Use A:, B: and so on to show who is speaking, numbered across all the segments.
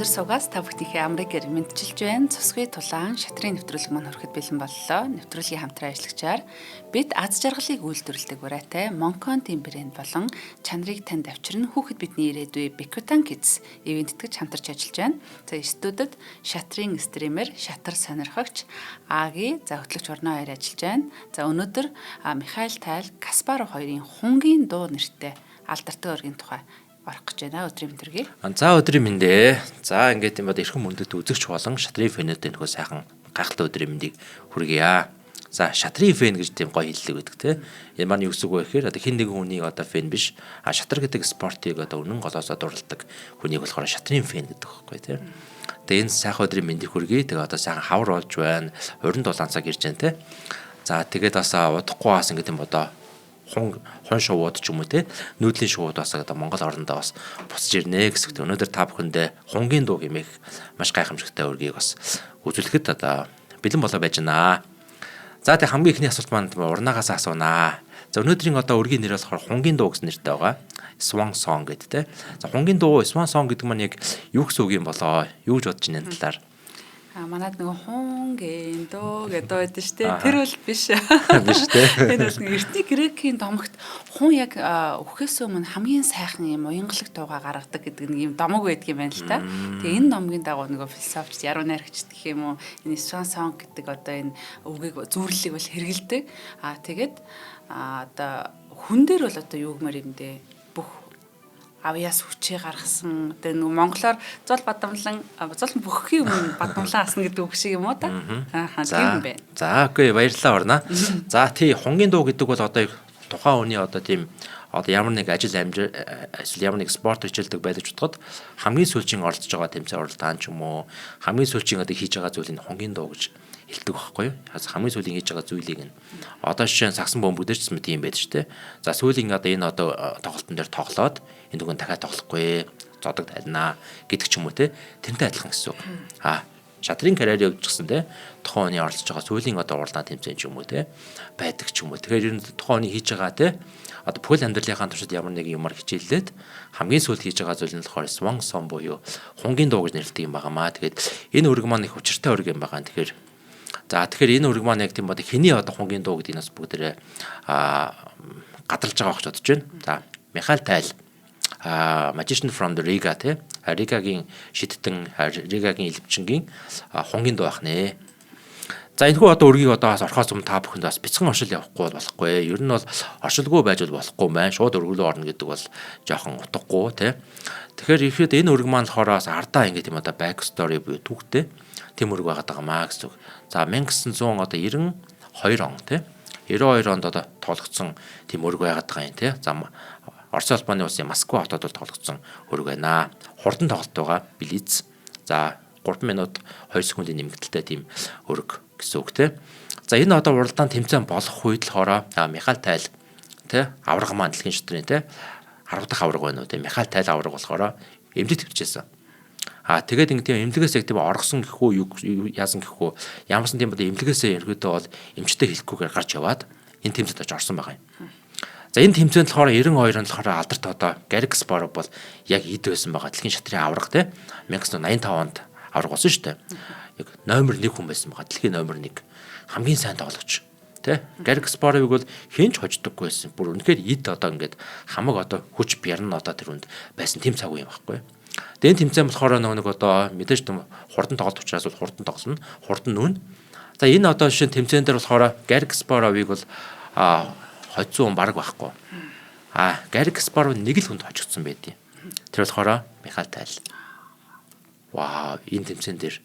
A: өндөр суугаас та бүхнийхээ амрыг мэдчилж байна. Цусгүй тулаан шатрын нэвтрүүлэг маань хүрэхэд бэлэн боллоо. Нэвтрүүлгийн хамтран ажиллагчаар бид аз жаргалыг үйлдвэрлэдэг барайтай Монконтын брэнд болон чанарыг танд авчирна хүүхэд бидний ирээдүй Bikutan Kids ивент тэтгэж хамтарч ажиллаж байна. За студид шатрын стример, шатар сонирхогч Аги за хөтлөгч орноо хоёр ажиллаж байна. За өнөөдөр Михаил Тайл, Каспаров хоёрын хунгийн дуу нэртэй алдартай өргийн тухай орох гэж байна. Өдрийн мэндэргий.
B: За өдрийн мэндэ. За ингээд юм бод эрхэм мөндөд үзэгч болон шатрын фэнүүд нөхөө сайхан гайхалтай өдрийн мэндийг хүргье. За шатрын фэн гэж тийм гоё хэллэг байдаг те. Ямар юу гэсэн үг вэ гэхээр одоо хин нэгэн хүний одоо фэн биш. Шатар гэдэг спортыг одоо үнэн голоосоо дурладаг хүнийг болохоор шатрын фэн гэдэг байхгүй те. Тэгээ энэ сайхан өдрийн мэндийг хүргье. Тэгээ одоо сайхан хавар болж байна. 27 цаг ирж байна те. За тэгээд бас удахгүй бас ингээд юм бодоо хон шувууд ч юм уу те нүүдлийн шувууд бас одоо Монгол орондоо бас буцаж ирнэ гэсэн. Өнөөдөр та бүхэндээ хунгийн дуу хэмээх маш гайхамшигтай үргийг бас үзүүлэхэд одоо бэлэн болоо байж байна. За тэг хамгийн ихний асуулт маань урнаагаас асуунаа. За өнөөдрийн одоо үргийн нэр болохоор хунгийн дуу гэсэн нэртэй байгаа. Swan Song гэдэг те. За хунгийн дуу Swan Song гэдэг маань яг юу гэсэн үг юм болоо? Юу гэж бодож байна энэ талаар?
A: Манад нөгөө хунгийн дуу гэдэг байдаг шүү дээ. Тэр бол биш.
B: Биш тий.
A: Энэ бол эртний грекийн домогт хун яг өхөөс өмнө хамгийн сайхан юм уянгалаг дууга гаргадаг гэдэг нэг юм домог байдаг юм байна л та. Тэгээ энэ домгийн дагуу нөгөө философч яруу найрагчд гэх юм уу энэ Swan Song гэдэг одоо энэ үгийг зүйрлэлийг бол хэрэгэлдэг. Тэгээд одоо хүн дээр бол одоо юу гэмээр юм дээ бүх авьяас хүчээ гаргасан тэгээ нэг монголоор зол бадамлан бүххийн өмнө бадамлан асна гэдэг үг шиг юм уу та? Тийм бэ.
B: За окей баярлалаа орно. За тий хунгийн дуу гэдэг бол одоо тухайн хүний одоо тийм одоо ямар нэг ажил ямар нэг спорт хичээлдэг байдаг ч утгад хамгийн сүүлчийн оролцож байгаа тэмцээн оролдоон ч юм уу хамгийн сүүлчийн одоо хийж байгаа зүйлийг хунгийн дуу гэж хэлдэг байхгүй юу? Хамгийн сүүлийн хийж байгаа зүйлийг нь одоо жишээ нь сагсан бөмбөгдөрч юм тийм байдаг шүү дээ. За сүүлийн одоо энэ одоо тоглолтын дээр тоглоод энэ дүгэн дахиад тоглохгүй зодог тайлнаа гэдэг ч юм уу те тэрнтэй адилхан гэсэн үг. Шатрын карьерийн хувьд ч гэсэн те тухайн хүний оролцож байгаа сүүлийн одоо уралдаан тэмцээн ч юм уу те байдаг ч юм уу. Тэгэхээр ер нь тухайн хүний хийж байгаа те одоо бүхэл амьдралынхаа туршид ямар нэг юмар хичээллээд хамгийн сүүлд хийж байгаа зүйл нь болохоор Swan Song буюу хунгийн дуу гэж нэрлэдэг юм байнамаа. Тэгээд энэ үрэг маань их учиртай үрэг юм байгаа. Тэгэхээр энэ үрэг маань яг тийм бод хэний одоо хунгийн дуу гэдгийг бас бүгдээрээ гадарлаж байгаа гэж бодож байна. За Михаил Тайл Magician from the Riga те Ригагийн шидтэн Ригагийн элвчингийн хунгийн дуу байх нэ. За энэхүү одоо үргийг одоо бас орхоос өмнө та бүхэнд бас бяцхан оршил явахгүй болохгүй. Ер нь бол оршилгүй байж болохгүй байна. Шууд өргөлөө орно гэдэг бол жоохон утгагүй те. Тэгэхээр ихэд энэ үрэг маань болохоор бас ардаа ингээд юм одоо back story буюу түүхтэй тийм үрэг байгаад байгаа маа гэсэн үг. За 1900 одоо 92 он те 92 онд одоо тоглогдсон тийм үрэг байгаад байгаа юм те. За Орос улбаны улсын Москва хотод тоглогдсон үрэг байна. Хурдан тоглолт байгаа Блиц. За 3 минут 2 секундын нэмэгдэлтэй тийм үрэг гэсэн үг те. За энэ одоо уралдаан тэмцээн болох үед л хоороо Михаил Тайл те авраг маань дэлхийн шатрын те 10 дахь авраг байна уу те Михаил Тайл авраг болохоор эмнэлэгт хэвчээсэн. Тэгээд ингэ тийм эмнэлгээс яг тийм оргосон гэхүү юу яасан гэхүү ямарсан тийм одоо эмнэлгээсээ ерөөдөө бол эмчтэй хэлэхгүйгээр гарч яваад энэ тэмцээнд очиж орсон байгаа юм. За энэ тэмцээнд болохоор 92 онд болохоор алдарт одоо Гарри Каспаров бол яг эд байсан байгаа. Дэлхийн шатрын авраг те 1985 онд авраг болсон шүү дээ. Яг номер 1 хүн байсан байгаа. Дэлхийн номер 1 хамгийн сайн тоглогч те Гарри Каспаровыг бол хинч хождоггүй байсан. Бүр үнэхээр эд одоо ингээд хамаг одоо хүч бярна одоо тэр үнд байсан тийм цаг үе юм байхгүй. Тэгээд энэ тэмцээн болохоор нэг одоо мэдээж тийм хурдан тоглолт учраас бол хурдан тоглоно. Хурдан нүүн. За энэ одоо жишээ тэмцээн дээр болохоор Гарри Каспаровыг бол хоцсон баг байхгүй. Гарри Каспаров нэг л хүнд хожигдсон байдیں۔ Тэр болохоор Михаил Тайл. Вау, энэ тэмцээн дээр.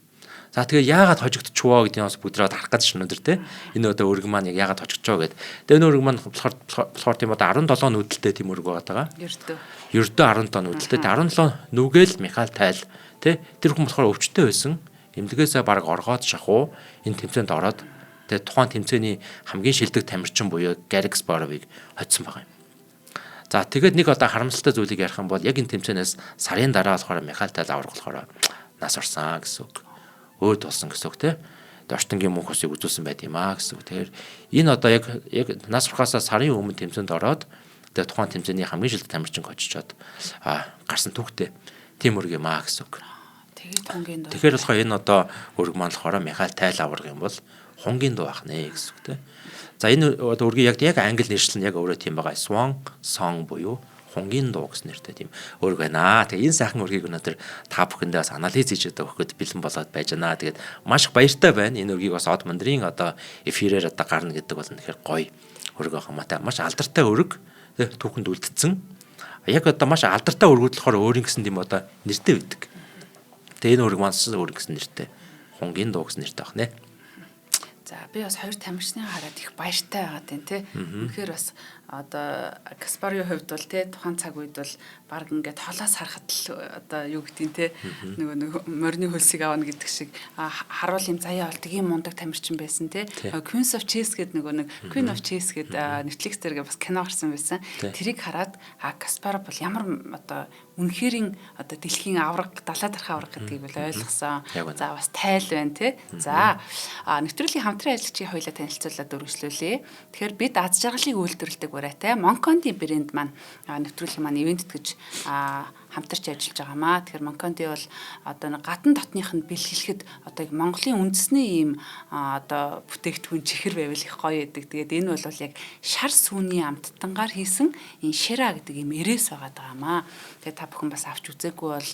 B: За тэгээ яагаад хожигдчихвоо гэдгийг бас бүдрээд харах гэж шин өндөр те. Энэ одоо өрг маань яг яагаад хожигдчихвоо гэд. Тэгээ энэ өрг маань болохоор тийм одоо 17 нүүдэлтэй тийм өрг байгаа. Ердөө 17 нүүдэлтэй. 17 нүгээл Михаил Тайл те. Тэр хүн болохоор өвчтөй байсан. Эмнэлгээсээ баг оргоод шахуу энэ тэмцээнд ороод тэгээ тухайн тэмцээний хамгийн шилдэг тамирчин буюу Гарри Каспаровыг хоцсон байгаа юм. За тэгээд нэг одоо харамсалтай зүйлийг ярих юм бол яг энэ тэмцээнээс сарын дараа болохоор Михаил Тайл аврах болохоор нас орсон гэсэн үг. Өөд болсон гэсэн үг те. Дорштонгийн мөнх усыг үзүүлсэн байт юм гэсэн үг. Тэгэхээр энэ одоо яг нас орохоос сарын өмнө тэмцээнд ороод тэгээ тухайн тэмцээний хамгийн шилдэг тамирчин очичоод гарсан түүхтэй тийм үрг юм гэсэн үг.
A: Тэгээд хонгийн дуу.
B: Тэгэхээр болохоор энэ одоо өрг маань болохоор Михаил Тайл аварга юм бол хонгийн дуу ах нэ гэсэн үг те. За энэ одоо өргий яг англи нэршил нь яг өөрөө тийм байгаа. Swan song буюу хонгийн дуу гэсэн нэртэй тийм өрг байна. Тэгээ энэ сайхан өргийг өнөөдөр та бүхэндээ бас анализ хийж өгөх гээд бэлэн болоод байж байна. Тэгээд маш их баяртай байна. Энэ өргийг бас Од мандрын одоо эфирээр одоо гарна гэдэг бол үнэхээр гоё өрг байхамаатай. Маш алдартай өрг түүхэнд үлдсэн. Яг одоо маш алдартай өргүүд болохоор өөрийн гэсэн тийм одоо нэртэй байдаг. Тэгээ энэ өрг маань өрг гэсэн нэртэй хонгийн дуу гэсэн нэртэй байна.
A: За би бас хоёр тамирчны хараад их баяртай байгаа тийм тий. Үнэхээр бас одоо Каспарын хувьд бол тий тухайн цаг үед бол баг ингээд холоос харахад л одоо юу гэдгийг тий нөгөө морины хөлсийг авна гэдэг шиг харуул юм заяа бол тийм мундаг тамирчин байсан тий. Queen of Chess гэдэг нөгөө нэг Queen of Chess гэдэг Netflix дээргээ бас кино гарсан байсан. Тэрийг хараад Каспар бол ямар одоо үнэхэрийн одоо дэлхийн авраг далаа дарах авраг гэдгийг бол ойлгосон. За бас тайл байна тий. За нэвтрүүлгийн хамтран ажиллагчийн хоёулаа танилцуулаад өргөжлүүлээ. Тэгэхээр бид аз жаргалыг үйлдвэрлэдэг барайтай Монконти брэнд маань нэвтрүүлгийн маань ивент гэж хамтарч ажиллаж байгаамаа. Тэгэхээр Монконти бол одоо гадна дотных нь бэлгэлэхэд одоо Монголын үндэсний ийм одоо бүтээгдэхүүн чихэр байвал их гоё гэдэг. Тэгээд энэ бол яг шар сүүний амттангаар хийсэн энэ шира гэдэг ийм эрээс байгаамаа. Тэгээд та бүхэн бас авч үзээгүй бол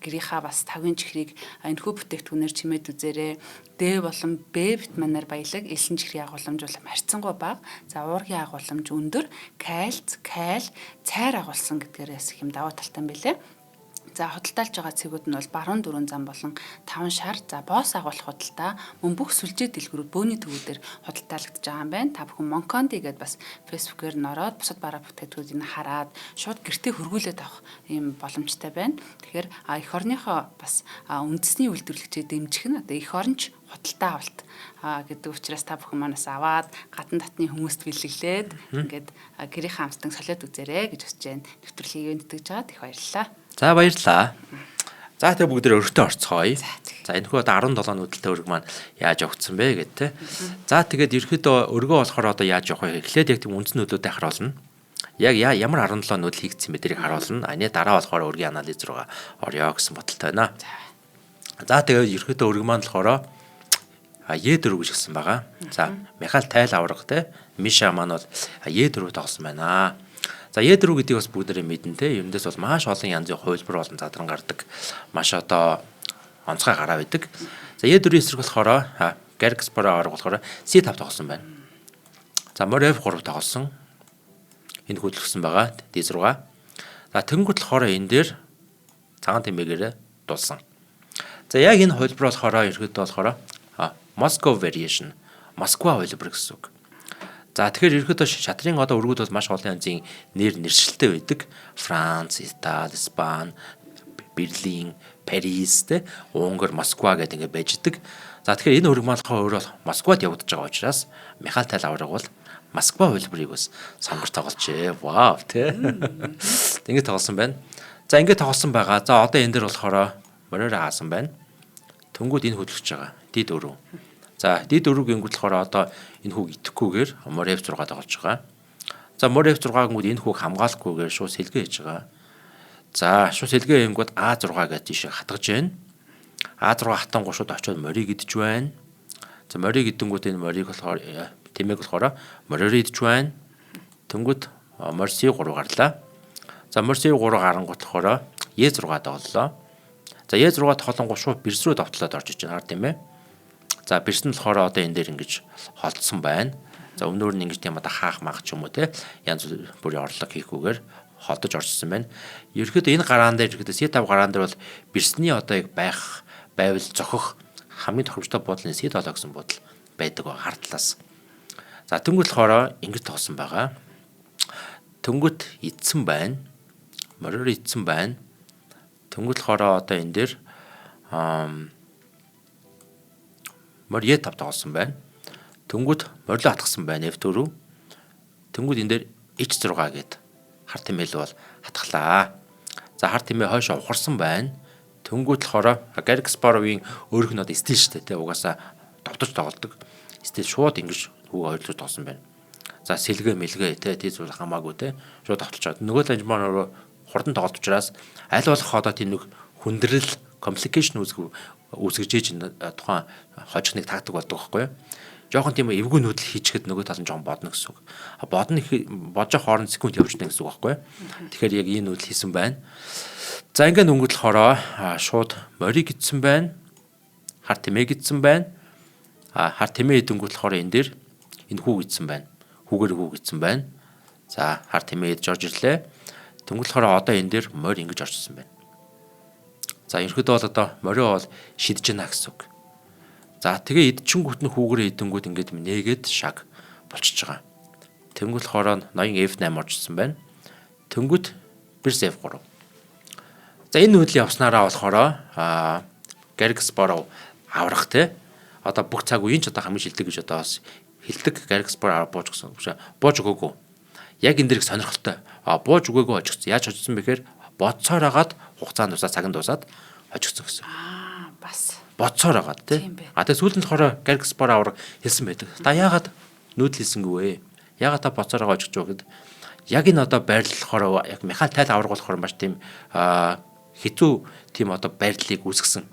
A: гэрийнхаа бас тавын чихрийг энэхүү бүтээгдэхүүнээр чимээд үзээрэй. Д болон Б витаминаар баялаг, элсэн чихрийн агуулмж бол харьцангуй бага. За уургийн агуулмж өндөр, кальц, каль, цайр агуулсан гэдгээрээс их юм даваа талтай юм билээ. За худалдаалж байгаа цэгүүд нь бол баруун дөрвөн зам болон 5 шар. За боос агуулах худалдаа мөн бүх сүлжээ дэлгүүрүүд бөөний төвүүдээр худалдаалагдж байгаа юм байна. Та бүхэн Монконти гэдээ бас фэйсбүүкээр нороод бусад бараа бүтээгдэхүүнийг хараад шууд гэртээ хөргүүлээд авах юм боломжтой байна. Тэгэхээр эх орныхоо бас үндэсний үйлдвэрлэгчид дэмжих нь одоо эх оронч худалдаа авалт гэдэг учраас та бүхэн манаас аваад гадна дотны хүмүүст бэлэглээд ингээд гэрийнхээ амтан солиод үзээрэй гэж хүсэж байна. Нэвтрүүлгийг ивэнтгэж жаад их баярлалаа.
B: За баярлалаа. За тэгээ бүгдээ өргөтөө орцгоё. За энэ хүү одоо 17 нүдэлтэй өрг маань яаж явагдсан бэ гэдэг те. За тэгээд ерөөдөө өргөө болохоор одоо яаж явах вэ? Эхлээд яг тийм үндсэн нөлөөтэй харуулна. Яг ямар 17 нүдэл хийгдсэн бэ тэрийг харуулна. Аны дараа болохоор өргийн анализ руугаа орё гэсэн бодолтой байна. За тэгээд ерөөдөө өрг маань болохоор Е4 гэж гисэн байгаа. За Михаил Тайл аварга те. Миша маань бол Е4 тоглосон байна. За Е4 гэдгийг бас бүгдээрээ мэднэ те. Ерөндөс бол маш олон янзын хувилбар болон задран гардаг. Маш одоо онцгой гараа байдаг. За Е4 эсрэг болохоор Гарик Спора аварга болохоор C5 тоглосон байна. За морь F3 тоглосон. Энэ хөдөлгсөн байгаа. D6. За тэнгуут болохоор энэ дээр цагаан тэмээгээрээ дулсан. За яг энэ хувилбар болохоор ерөөдөө болохоор Moscow variation, Москва хувилбар гэсэн үг. За тэгэхээр ерөөдөө шатрын одоо өргүүд бол маш олон янзын нэршилтэй байдаг. Франц, Итали, Испани, Берлин, Парис, Унгар, Москва гэдэг ингэ байж идэг. За тэгэхээр энэ өрг маань өөрөө Москвад явагдаж байгаа учраас Михаил Тайл аварга бол Москва хувилбарыг бас сонгож тоглолчээ. Вау те. Ингэ тоглосон байна. За ингэ тоглосон байгаа. За одоо энэ дээр болохоор морьоор хаасан байна. Тэнгүүд энэ хөдөлгөж байгаа. D4. За D4-гийн гүйл болохоор одоо энэ хүүг идэхгүйгээр морь F6 тоглож байгаа. За морь F6-гүүд энэ хүүг хамгаалахгүйгээр шууд сэлгээ хийж байгаа. За шууд сэлгээ хийнгүүд A6 гэж тийш хатгаж байна. A6 хатангуу шууд очиод морийг идэж байна. За морийг идэнгүүд энэ морийг болохоор тэмээг болохоор морьоор идэж байна. Тэнгүүд морь C3 гарлаа. За морь C3 гарангууд болохоор E6 тоглолоо. За E6 тоглонгоо шууд бирс рүү давтлаад орж иж байна тийм ээ. За бирс нь болохоор одоо энэ дээр ингэж холдсон байна. За өмнөөр нь ингэж тийм одоо хаах маах ч юм уу те янз бүрийн орлого хийхгүйгээр холдож орчихсон байна. Ерөнхийдөө энэ гараан дээр ерөнхийдөө C5 гараан дээр бол бирсний одоо яг байвал зохих хамгийн тохиромжтой буудлын C7 гэсэн буудал байдаг ба хар талаас. За тэнгуут болохоор ингэж тоглосон байгаа. Тэнгуут идсэн байна. Морьор идсэн байна. Тэнгуут болохоор одоо энэ дээр морь Е5 тоглосон байна. Тэнгүүд морилоо хатгсан байна F4. Тэнгүүд энэ дээр H6 гээд хар тэмээл бол хатглаа. За хар тэмээ хойшоо ухарсан байна. Тэнгүүд болохоор Гарик Спаровын өөрөх нь одоо стил шүү дээ. Угаасаа довтож тоглодог. Стил шууд ингэж хүүг хоёрлож тоглосон байна. За сэлгээ мэлгээ тийз бол хамаагүй те. Шууд довтолж байгаа. Нөгөө ланж маань хурдан тоглолт учраас аль болох одоо тийм нэг хүндрэл complication үүсгэж тухайн хожихныг таадаг болдог байхгүй юу? Жохон тийм эвгүй нүүдэл хийчихэд нөгөө тал нь жоон бодно гэсэн үг. Бодож хооронд секунд явчихна гэсэн үг байхгүй юу? Тэгэхээр яг энэ нүүдэл хийсэн байна. За ингээд өнгөдөл хороо шууд морийг идсэн байна. Хар тэмээ идсэн байна. Хар тэмээ идэнгүүт болохоор энэ дээр энэ хүүг идсэн байна. Хүүгээр хүүг идсэн байна. За хар тэмээ идж орж ирлээ. Тэнгүүт болохоор одоо энэ дээр морь ингэж орчихсон байна. За ерөөдөө бол одоо морио бол шидэж байна гэсэн үг. За тэгээ идчихэнгүүт нь хүүгээрээ идэнгүүт ингээд нээгээд шаг болчихж байгаа. Тэнгүүт болохоор ноён F8 орчихсон байна. Тэнгүүт бирс F3. За энэ нүүдлийн явснараа болохоор Garrick Sparrow аврах те. Одоо бүх цаг үеийн ч одоо хамгийн шилдэг гэж одоо бас хилдэг Garrick Sparrow бууж гсэн. Бууж өгөөгүй. Яг энэ дэрэг сонирхолтой. Бууж өгөөгүй очигдсан. Яаж очигдсан бэхээр бодцоор агаад хугацаанд тусаад цаганд тусаад очигдсан гэсэн.
A: Бас
B: Бодцоор агаад те. Тэгээ сүүлд нь болохоор Garrick Sparrow аврах хэлсэн байдаг. Та яагаад нүүдэл хийсэнгүй вэ? Яагаад та бодцоор агаа очиж байгаа гэд яг энэ одоо байрлалахаар яг механик тайл аврах болохоор маш тийм хэцүү тийм одоо байрлалыг үүсгэсэн.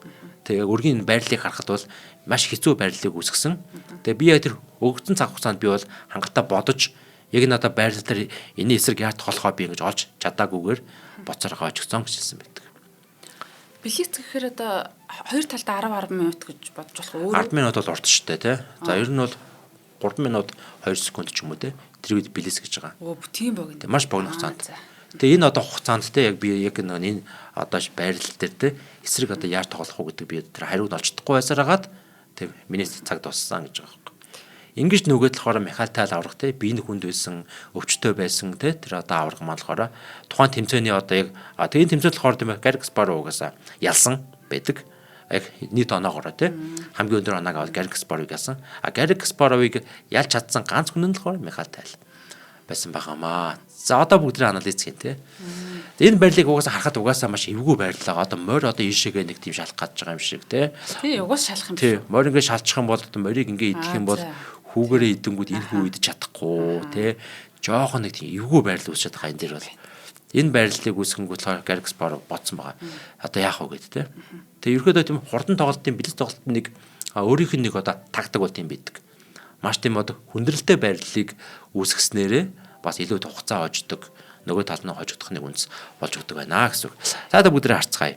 B: Тэгээ өргийн байрлалыг харахад бол маш хэцүү байрлалыг үүсгэсэн. Тэгээ би яг тэр өгсөн цаг хугацаанд би бол хангалттай бодож яг энэ одоо байрлал дээр энэ эсрэг яаж тоглохоо би ингэж олж чадаагүйгээр боцоороо очигцсон гэж хэлсэн байдаг.
A: Билет гэхээр одоо хоёр талдаа 10 минут гэж бодож болох уу?
B: 10 минут бол урт шүү дээ, тий. За ер нь бол 3 минут 2 секунд ч юм уу тий. Тэр үед билес гэж байгаа.
A: Тийм богино.
B: Маш богино хугацаанд. Тэгээ энэ одоо хугацаанд те яг би яг энэ одоо байрлал дээр те эсрэг одоо яаж тоглох уу гэдэг би тэр хариуг олж чадахгүй байсараагаад тийм миний цаг дууссан гэж байгаа юм. Ингэж нөгөөд болохоор механик тайл аврах те биений хүнд байсан өвчтөй байсан те тэр одоо аврах маань болохоор тухайн тэмцээний одоо яг тэгээ тэмцээл болохоор тийм Garrick Sparrow-гаас ялсан байдаг. Яг нийт оноогоор те хамгийн өндөр оноог аваад Garrick Sparrow-ыг ялсан. Garrick Sparrow-ыг ялж чадсан ганц хүн нь болохоор механик тайл байсан байгаамаа. За одоо бүгдээ анализ хийн те. Энэ байрлалыг угаасаа харахад угаасаа маш эвгүй байрлалаа. Одоо морь одоо ийшээгээ нэг тийм шалах гэж байгаа юм шиг те.
A: Тий, угаасаа шалах юм
B: шиг. Тий, морь ингээ шалчих юм бол одоо морийг ингээ идэх юм бол хүүгээрээ идэнгүүд энэ хүү идэж чадахгүй те. Жохон нэг тийм эвгүй байрлал үүсчихэд байгаа энэ дэр бол. Энэ байрлалыг үүсгэнгүүт Garrick Sparrow бодсон байгаа. Одоо яах вэ гэд те. Тэгээ ерөөдөө тийм хурдан тоглолтын бэлэс тоглолтын нэг өөрийнх нь нэг одоо тактик бол тийм байдаг. Маш тийм одоо хүндрэлтэй байрлалыг үүсгэснээрээ бас илүү хугацаа хождог нөгөө тал нь хожигдох нэг үнс болж өгдөг байна гэсэн үг. За та бүгдээ харцгаая.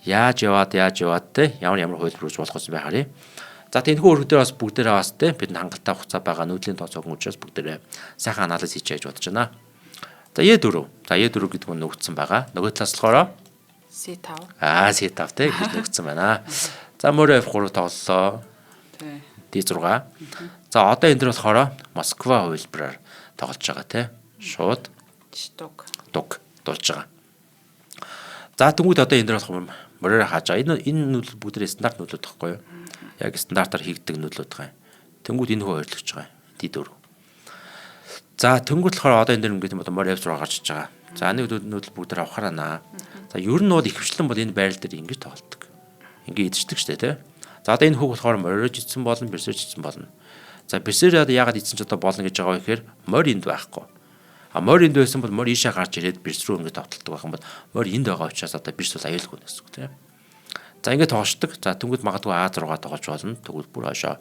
B: Яаж яваад те ямар хөлбөрөж болох юм бэ харъя. За тэнхүү өргөдөр бас бүгдээрээ бас те бид хангалттай хугацаа байгаа нүүдлийн тооцоог учраас бүгдээрээ сайхан анализ хийж бодож байна. За E4. За E4 гэдэг нь нөгдсөн байгаа. Нөгөө талаас болохоор
A: C5.
B: C5 те гэж нөгдсөн байна. За морь F3 тоглолоо. D6. За одоо энэ дөр болохоор Москва хувилбараар тоглож байгаа те. Шууд дуг дуулж байгаа. За тэгвэл одоо энэ дөр болохоор морьоор хааж байгаа. Энэ нүүдэл бүгдээ стандарт нүүдэлд байхгүй юу? Яг стандартаар хийгдэг нүүдэлд байгаа юм. Тэнгүүд энэ хөө ойрлогч байгаа. D4. За тэнгүүд болохоор одоо энэ дөр ингээд одоо морь F6 гарч иж байгаа. За нэг нүүдэл бүгдээ авахараа. За ер нь бол ихэвчлэн бол энэ байрал дээр ингэж тоглолдог. Ингээд идчихдэг штэ те. За одоо энэ хүүг болохоор морьож идсэн болно, бэрсэж идсэн болно. За бэрсээр одоо яагаад идсэн ч одоо болно гэж байгаа вэ гэхээр морь энд байхгүй. Морь энд байсан бол морь ийшээ гарч ирээд бэрс рүү ингээд тавталдаг байх юм бол морь энд байгаа учраас одоо бэрс бол аюулгүй гэсэн үг тийм. За ингээд тоглолцдог. За тэнгууд магадгүй А6 тоглож болно. Тэгвэл бүр хашаа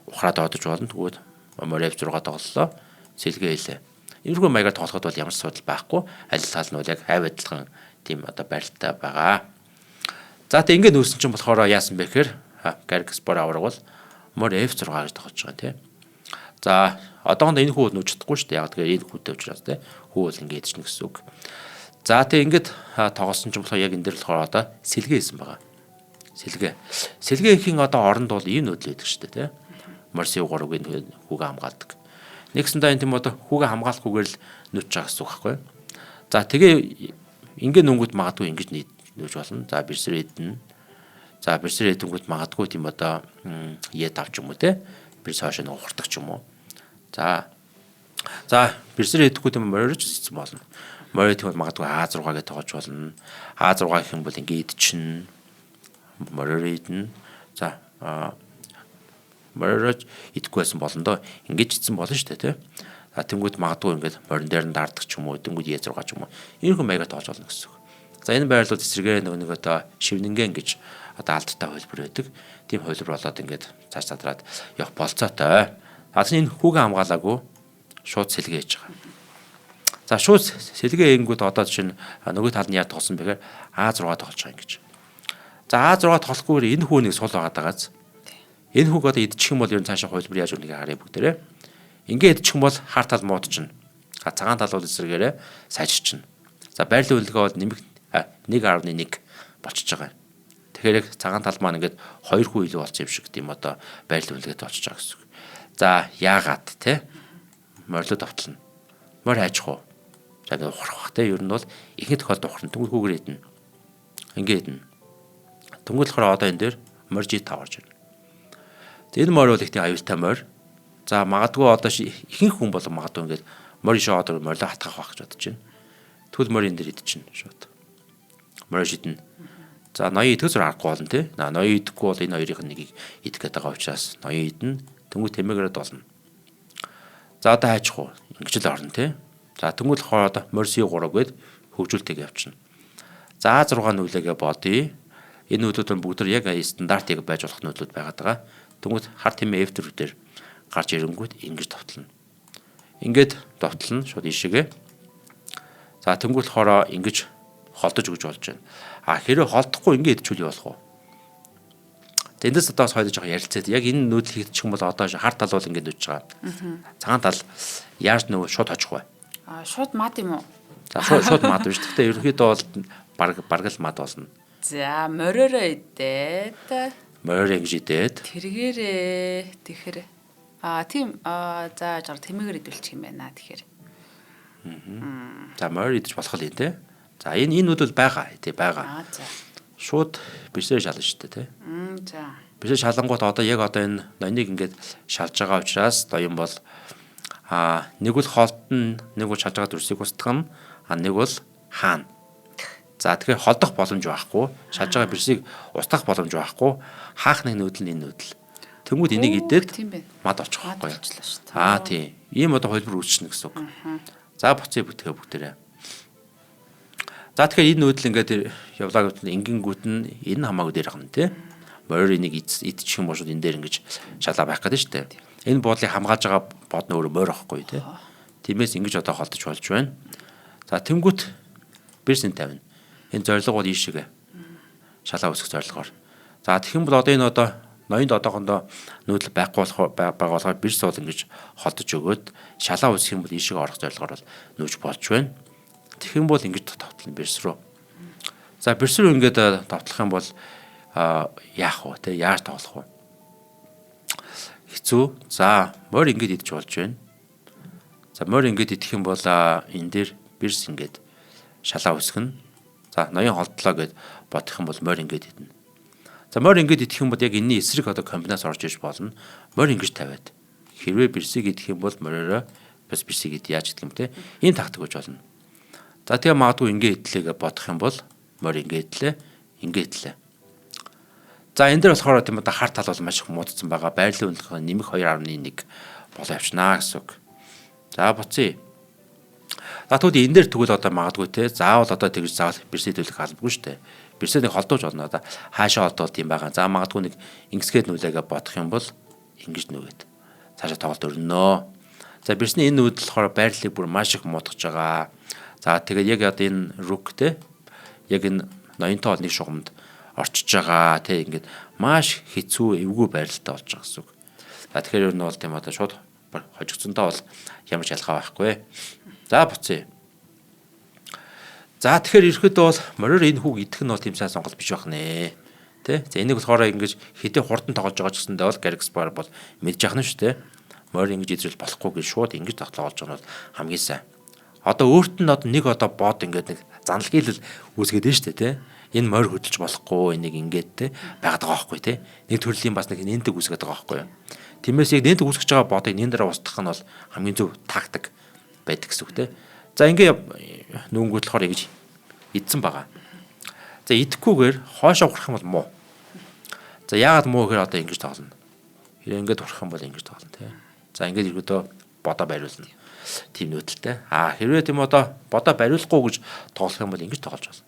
B: ухраад одож болно. Тэгвэл морь F6 тоглолоо. Сэлгээ хэлээ. Иймэрхүү маягаар тоглоход бол ямар ч асуудал байхгүй. Аль тал нь бол яг хайв адилхан тийм одоо барилтаа байгаа. За тэг ингээд нөөсөн чинь болохоор яасан бэ гэхээр Garrick Sparrow аврагвал морь F6 гэж тоглож байгаа тийм. За одоохондоо энэ хүү нүүж чадахгүй шүү дээ. Яг тэгэхээр энэ хүүтэй учраас тийм хүү бол ингээд идчихнэ гэсэн үг. За тэг ингээд тоглосон чинь болохоор яг энэ дээр болохоор одоо сэлгээ хийсэн байгаа. Сэлгээ хийхин одоо оронд бол ийм нөдөл байдаг шүү дээ тийм. Морь C3-гийн хүүгээ хамгаалдаг. Нэгсэндээ энэ тийм одоо хүүгээ хамгаалахгүйгээр л нүүж байгаа гэсэн үг байхгүй юу? За тэгээ ингээд нөнгөд магадгүй ингэж нүүж болно. За бэрсэр эдэн. За бэрсэр эдэнгүүт магадгүй тийм одоо E5 ч юм уу те. Бэрс хаашаа нэг ухардаг ч юм уу. За бэрсэр эдэнгүүт юм морьж хийсэн болно. Морь тийм магадгүй А6 гэж тоож болно. А6 гэх юм бол ингээд идчихнэ. Морьж идэн. За морьж идэхгүй байсан болно доо. Ингээд идсэн болно шүү дээ те. Тэнгүүд магадгүй ингээд морин дээр нь даардаг ч юм уу, тэнгүүд E6 ч юм уу. Иймэрхүү маягаар тоож болно гэсэн үг. За энэ байрлууд эсрэгээр нэг одоо шивнэнгэн гэж одоо алдартай хөлбөр байдаг. Тийм хөлбөр болоод ингээд цааш задраад явах болцоотой. Энэ хүүгээ хамгаалаагүй шууд сэлгээ хийж байгаа. За шууд сэлгээ хийнгүүд одоо чинь нөгөө тал нь яа тоглосон бэхээр А6 тоглож байгаа юм гэж. За А6 тоглохгүйгээр энэ хүүнийг сул байгаад байгааз. Энэ хүүг одоо идчих юм бол ер нь цаашаа хөлбөр яаж үнийг харъя бүгдээрээ. Ингээд идчих юм бол хар тал муудчихна. Цагаан тал бол эсрэгээрээ сайжирчна. За байрлал үнэлгээ бол нэмэх 1.1 болчихж байгаа. Тэгэхээр яг цагаан тал маань ингээд 2 хүү илүү болчих юм шиг тийм одоо байрлал үнэлгээтэй болчихж байгаа гэсэн үг. За яагаад те морило давтлна. Морь хайчих уу? За ингээд ухрах бах те ер нь бол ихэнх тохиолдолд ухрна. Тэнгүүл хүүгээр идэнэ. Ингээд идэнэ. Тэнгүүл болохоор одоо энэ дээр моржи таварж байна. Энэ морь бол их тийм аюултай морь. За магадгүй одоо ихэнх хүн бол магадгүй ингээд морь шоо одоо морило хатгах байх гэж бодож байна. Тэгвэл морь энэ дээр идчихнэ шууд. Морь шиднэ. За ноён идэхээс аргагүй болно тий. Ноён идэхгүй бол энэ хоёрын нэгийг идэх гээд байгаа учраас ноён идэнэ. Тэнгүү тэмээгээрээ болно. За одоо хайчих уу? Ингэж л орно тий. За тэнгүүл болохоор одоо морь C3 гээд хөгжүүлдэг явчихна. За А6 нүүлээгээ бодъё. Энэ нүүлүүд нь бүгд яг стандартыг байж болох нүүлүүд байгаад байгаа. Тэнгүүд хар тэмээ F4 дээр гарч ирэнгүүт ингэж товтлно. Ингээд товтлно шууд ишээгээ. За тэнгүүд болохоор ингэж холдож өгч болж байна. Хэрэв холдохгүй ингээд идчихвэл юу болох вэ? Тэндээс одоо хойдож байгаа ярилцээд яг энэ нүүдэл хийчих юм бол одоо хар тал бол ингээд нүж байгаа. Цагаан тал яаж нөгөө шууд очих вэ?
A: Шууд мад юм уу?
B: За шууд мад биш. Гэхдээ ерөнхийдөө бол бараг л мад болно.
A: За мориороо идээд.
B: Морь ингэж идээд.
A: Тэргээрээ тэгэхээр тийм за жаар тэмээгээр идүүлчих юм байна тэгэхээр.
B: За морь идэж болох л юм те. За энэ нүүд бол байгаа тий байгаа.
A: За.
B: Шууд бишээ шална шүү дээ тий.
A: За.
B: Бишээ шалангууд одоо яг одоо энэ ноёныг ингээд шалж байгаа учраас одоо юм бол нэг бол холтон нэг бол шалж байгаа дүрсийг устгах нь нэг бол хаана. За тэгэхээр холдох боломж байхгүй. Шалж байгаа бишийг устгах боломж байхгүй. Хаах нэг нүүдэл нь энэ нүүдэл. Тэнгүүд энийг идээд мад очих байхгүй юу? Тийм. Ийм одоо хөлбөр үүсчихнэ гэсэн үг. За буцъя бүтгэе бүгдээрээ. За тэгэхээр энэ нүүдэл ингээд явлаа гэвэл ингэнгүүт нь энэ хамаагүй дээр хана тий. Морь энийг идчих юм бол энэ дээр ингэж шалаа байх гэдэг нь шүү дээ. Энэ буудлыг хамгаалж байгаа бод нь өөрөө морь байхгүй тий. Тиймээс ингэж одоо холдож болж байна. За тэнгүүт бирсэн тавина. Энэ зорилго бол ийшээгээ шалаа үсгэх зорилгоор. За тэгэх юм бол одоо энэ одоо ноёнд одоохондоо нүүдэл байхгүй болохоор бирс бол ингэж холдож өгөөд шалаа үсгэх юм бол ийшээгээ орох зорилгоор бол нүүж болж байна. Тэгэх юм бол ингэж товтлно бирс рүү. За бирс рүү ингэж товтлох юм бол яах вэ те яаж тоглох вэ? Хэцүү. За морь ингэж идэж болж байна. За морь ингэж идэх юм бол энэ дээр бирс ингэж шалаа үсгэнэ. За ноён холдлоо гэд бодох юм бол морь ингэж идэнэ. За морь ингэж идэх юм бол яг энэний эсрэг одоо комбинац орж иж болно. Морь ингэж тавиад хэрвээ бирсийг идэх юм бол мориороо бас бирсийг ид яаж идэх юм те. Энэ тактик гэж болно. За тэгээ магадгүй ингэ идлээгээ бодох юм бол морь ингэ идлээ, ингэ идлээ. За энэ дээр болохоор тийм одоо хар тал бол маш их муудсан байгаа. Байрлал үнэлгээ нэмэх 2.1 болоо явчихнаа гэсэн үг. За буцъя. За тэгвэл энэ дээр тэгвэл одоо магадгүй те заавал одоо тэгж заавал бирсээ төлөх албагүй шүү дээ. Бирсээ нэг холдуулж болно одоо хаашаа холдуулт юм байгаа. За магадгүй нэг ингэсгээд нүүлээгээ бодох юм бол ингэж нүгээд цаашаа тоглолт өрнөнө. За бирсний энэ нүүдэл болохоор байрлалыг бүр маш их муудахж байгаа. За тэгээд яг одоо энэ рук те яг энэ ноёнтой бол нэг шугамд орчиж байгаа те ингээд маш хэцүү эвгүй байрлалтай болж байгаа гэсэн үг. За тэгэхээр ер нь бол тийм одоо шууд хожигдсонтой бол ямар ч ялгаа байхгүй. За буцъя. За тэгэхээр ерөөхдөө бол мориор энэ хүүг идэх нь бол тийм сайн сонголт биш байх нэ. Тэ? За энийг болохоор ингэж хэдий хурдан тоглож байгаа ч гэсэндээ бол Garrix-Bar бол мэдж яхна шүү дээ. Мориор ингэж идэж болохгүй гэж шууд ингэж тоглож байгаа нь бол хамгийн сайн. Одоо өөрт нь одоо нэг одоо бод ингээд нэг заналгийлэл үүсгээд байна шүү дээ, тэ? Энэ морь хөдөлж болохгүй энийг ингээд тэ байгаад байгаа байхгүй тэ. Нэг төрлийн бас нэг нэндэг үүсгээд байгаа байхгүй юу. Тиймээс яг нэндэг үүсгэж байгаа бодыг нэн дээр устгах нь бол хамгийн зөв тактик байдаг гэсэн үг тэ. За ингээ нүүнгүүд болохоор ингэж идсэн байгаа. За идэхгүйгээр хоошоо ухрах юм бол муу. За яагаад муу гэхээр одоо ингэж тоглоно. Хэрэг ингээд ухрах юм бол ингэж тоглоно тэ. За ингээд ирэхдээ бодоо бариулна. Тийм нүүдэлтэй. Хэрвээ тийм одоо бодоо бариулахгүй гэж тоглох юм бол ингэж тоглож болно.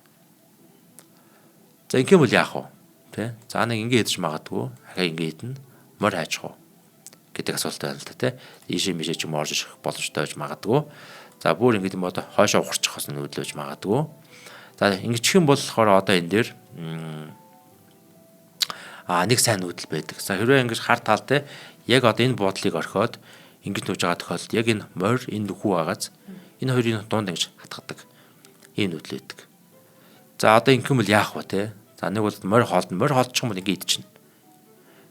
B: За ингэм бол яах вэ? Тэ? За нэг ингэ хийж магадгүй, ахаа ингэ хийдэн морь хайчих уу гэдэг асуулт байна л да тий. Ийшээ мишээ ч юм орж ирэх боломжтой байж магадгүй. За бүр ингэ юм одоо хойшоо ухарчих хос нүүдлэж магадгүй. За ингэчих юм болохоор одоо энэ дээр нэг сайн нүүдэл байдаг. За хэрвээ ингэж хар тал тий яг одоо энэ буудлыг орхиод ингэж нүүж байгаа тохиолдолд яг энэ морь энэ нөхүү байгаас энэ хоёрын дунд ингэж хатгадаг. Ийм нүүдэл байдаг. За одоо ингэм бол яах вэ тий? За нэг бол морь хоолдчих юм бол ингэ идчихнэ.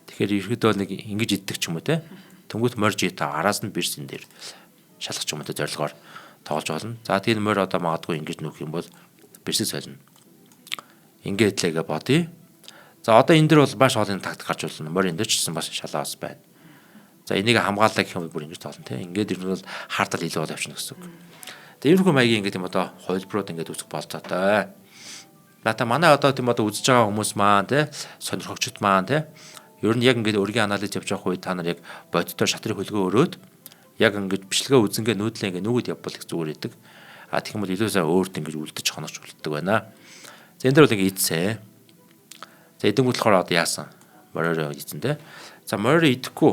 B: Тэгэхээр ерөөдөө нэг ингэж иддэг ч юм уу тий. Тэнгүүт морь жий та араас нь бирсэн дээр шалгах ч юм уу тий зорилгоор тоглож болно. За тийм морь одоо магадгүй ингэж нүүх юм бол бирсэг солино. Ингээд лээгээ бодъё. За одоо энэ дэр бол маш олон тактик гарч болно. Морь энэ дэр ч гэсэн бас шалаа бас байна. За энийг хамгаалаа гэх юм бүр ингэж тоолно тий. Ингээд ер нь бол хардал илүү бол явчихна гэсэн үг. Тэгээ иймэрхүү маягийн ингээд юм одоо хувилбарууд ингээд үүсэх болцоотой. Ната манай одоо тийм одоо үзэж байгаа хүмүүс маань тий сонирхогчд маань тий ер нь яг ингээд өргөн анализ явж байгаа үед та нар яг бодитоор шатрын хөлгөө өрөөд яг ингээд бичлэгээ үзэнгээ нүүдлээ ингээд нүгүүд явбал их зүгээр идэг. Тэгэх юм бол илүү сайн өөрт ингээд үлдэж хоногч үлддэг байна. За энэ дээр бол ингээд ийдсэн. За эдэнгүүт болохоор одоо яасан? Морьороо ийдсэн тий. За морьороо идэхгүй